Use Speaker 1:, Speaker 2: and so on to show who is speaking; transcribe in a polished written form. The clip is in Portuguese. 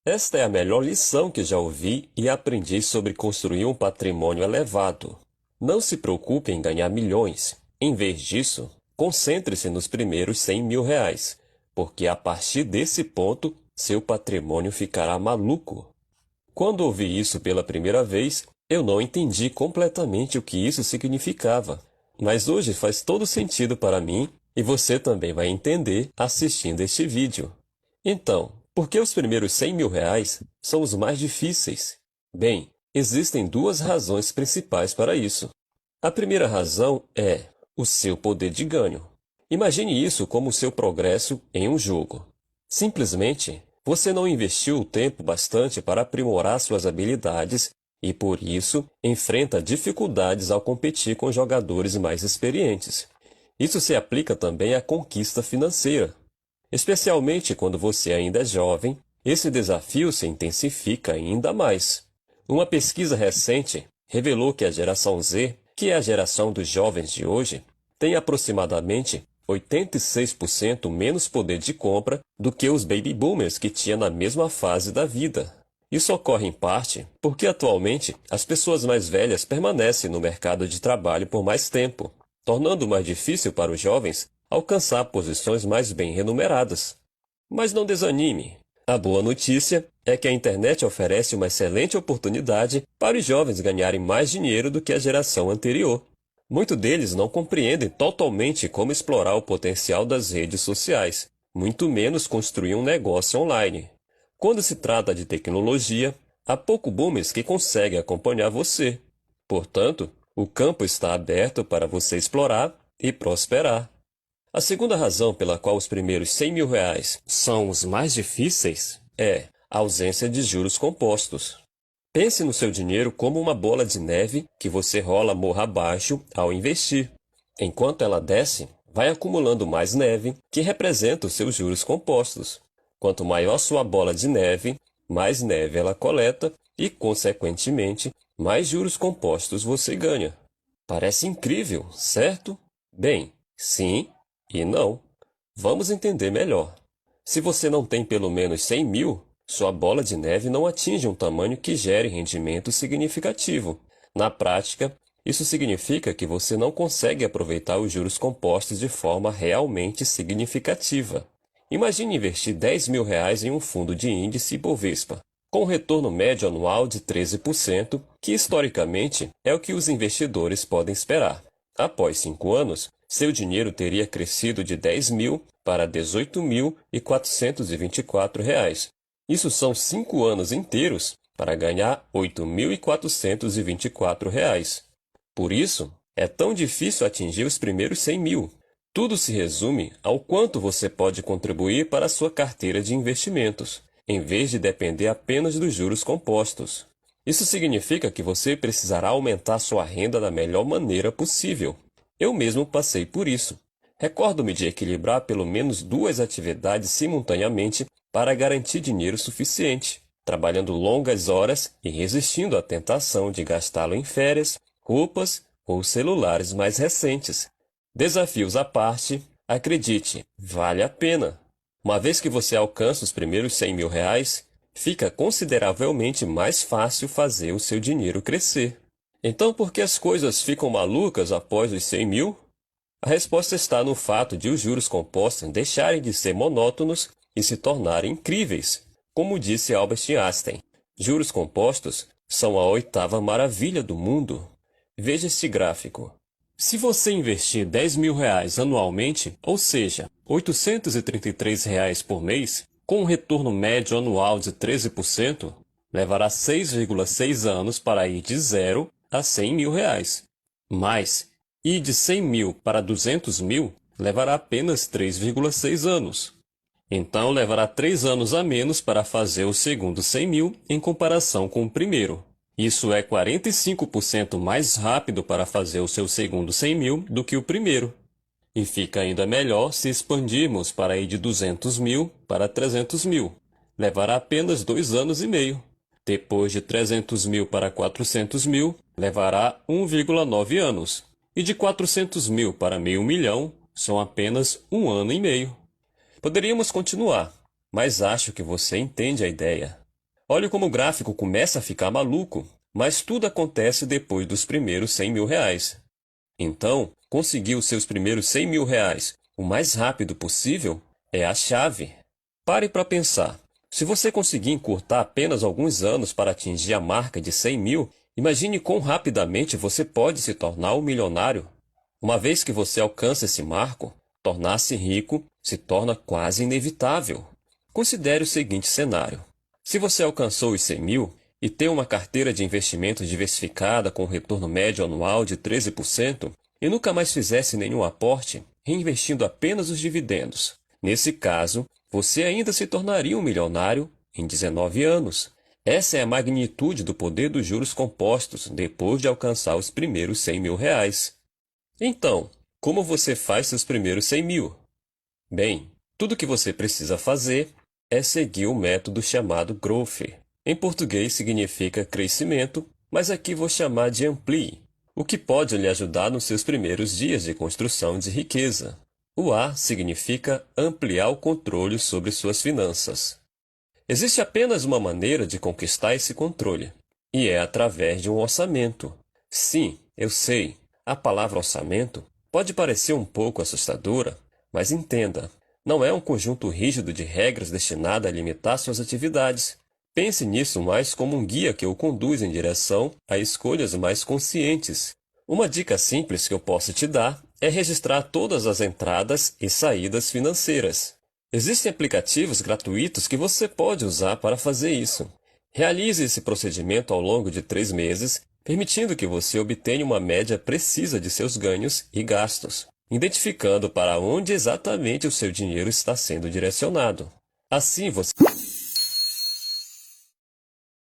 Speaker 1: Esta é a melhor lição que já ouvi e aprendi sobre construir um patrimônio elevado. Não se preocupe em ganhar milhões. Em vez disso, concentre-se nos primeiros 100 mil reais, porque a partir desse ponto, seu patrimônio ficará maluco. Quando ouvi isso pela primeira vez, eu não entendi completamente o que isso significava. Mas hoje faz todo sentido para mim e você também vai entender assistindo este vídeo. Então, por que os primeiros 100 mil reais são os mais difíceis? Bem, existem duas razões principais para isso. A primeira razão é o seu poder de ganho. Imagine isso como o seu progresso em um jogo. Simplesmente, você não investiu o tempo bastante para aprimorar suas habilidades e, por isso, enfrenta dificuldades ao competir com jogadores mais experientes. Isso se aplica também à conquista financeira. Especialmente quando você ainda é jovem, esse desafio se intensifica ainda mais. Uma pesquisa recente revelou que a geração Z, que é a geração dos jovens de hoje, tem aproximadamente 86% menos poder de compra do que os baby boomers que tinham na mesma fase da vida. Isso ocorre em parte porque atualmente as pessoas mais velhas permanecem no mercado de trabalho por mais tempo, tornando mais difícil para os jovens alcançar posições mais bem remuneradas. Mas não desanime. A boa notícia é que a internet oferece uma excelente oportunidade para os jovens ganharem mais dinheiro do que a geração anterior. Muitos deles não compreendem totalmente como explorar o potencial das redes sociais, muito menos construir um negócio online. Quando se trata de tecnologia, há poucos boomers que conseguem acompanhar você. Portanto, o campo está aberto para você explorar e prosperar. A segunda razão pela qual os primeiros 100 mil reais são os mais difíceis é a ausência de juros compostos. Pense no seu dinheiro como uma bola de neve que você rola morro abaixo ao investir. Enquanto ela desce, vai acumulando mais neve, que representa os seus juros compostos. Quanto maior sua bola de neve, mais neve ela coleta e, consequentemente, mais juros compostos você ganha. Parece incrível, certo? Bem, sim e não. Vamos entender melhor. Se você não tem pelo menos 100 mil, sua bola de neve não atinge um tamanho que gere rendimento significativo. Na prática, isso significa que você não consegue aproveitar os juros compostos de forma realmente significativa. Imagine investir 10 mil reais em um fundo de índice Ibovespa, com um retorno médio anual de 13%, que historicamente é o que os investidores podem esperar. Após 5 anos, seu dinheiro teria crescido de 10 mil para 18.424 reais. Isso são 5 anos inteiros para ganhar 8.424 reais. Por isso, é tão difícil atingir os primeiros 100 mil. Tudo se resume ao quanto você pode contribuir para a sua carteira de investimentos, em vez de depender apenas dos juros compostos. Isso significa que você precisará aumentar sua renda da melhor maneira possível. Eu mesmo passei por isso. Recordo-me de equilibrar pelo menos 2 atividades simultaneamente para garantir dinheiro suficiente, trabalhando longas horas e resistindo à tentação de gastá-lo em férias, roupas ou celulares mais recentes. Desafios à parte, acredite, vale a pena. Uma vez que você alcança os primeiros 100 mil reais, fica consideravelmente mais fácil fazer o seu dinheiro crescer. Então, por que as coisas ficam malucas após os 100 mil? A resposta está no fato de os juros compostos deixarem de ser monótonos e se tornarem incríveis. Como disse Albert Einstein, juros compostos são a 8ª maravilha do mundo. Veja este gráfico. Se você investir 10 mil reais anualmente, ou seja, R$ 833 reais por mês, com um retorno médio anual de 13%, levará 6,6 anos para ir de 0 a 100 mil reais. Mas, ir de 100 mil para 200 mil levará apenas 3,6 anos. Então, levará 3 anos a menos para fazer o segundo 100 mil em comparação com o primeiro. Isso é 45% mais rápido para fazer o seu segundo 100 mil do que o primeiro. E fica ainda melhor se expandirmos para ir de 200 mil para 300 mil. Levará apenas 2 anos e meio. Depois de 300 mil para 400 mil, levará 1,9 anos. E de 400 mil para meio milhão, são apenas 1 ano e meio. Poderíamos continuar, mas acho que você entende a ideia. Olhe como o gráfico começa a ficar maluco, mas tudo acontece depois dos primeiros 100 mil reais. Então, conseguir os seus primeiros 100 mil reais o mais rápido possível é a chave. Pare para pensar. Se você conseguir encurtar apenas alguns anos para atingir a marca de 100 mil, imagine quão rapidamente você pode se tornar um milionário. Uma vez que você alcança esse marco, tornar-se rico se torna quase inevitável. Considere o seguinte cenário. Se você alcançou os 100 mil e tem uma carteira de investimentos diversificada com retorno médio anual de 13% e nunca mais fizesse nenhum aporte, reinvestindo apenas os dividendos, nesse caso, você ainda se tornaria um milionário em 19 anos. Essa é a magnitude do poder dos juros compostos depois de alcançar os primeiros 100 mil reais. Então, como você faz seus primeiros 100 mil? Bem, tudo o que você precisa fazer é seguir o método chamado Growth. Em português significa crescimento, mas aqui vou chamar de Amplie, o que pode lhe ajudar nos seus primeiros dias de construção de riqueza. O A significa ampliar o controle sobre suas finanças. Existe apenas uma maneira de conquistar esse controle, e é através de um orçamento. Sim, eu sei, a palavra orçamento pode parecer um pouco assustadora, mas entenda, não é um conjunto rígido de regras destinado a limitar suas atividades. Pense nisso mais como um guia que o conduz em direção a escolhas mais conscientes. Uma dica simples que eu posso te dar é registrar todas as entradas e saídas financeiras. Existem aplicativos gratuitos que você pode usar para fazer isso. Realize esse procedimento ao longo de 3 meses, permitindo que você obtenha uma média precisa de seus ganhos e gastos, identificando para onde exatamente o seu dinheiro está sendo direcionado. Assim você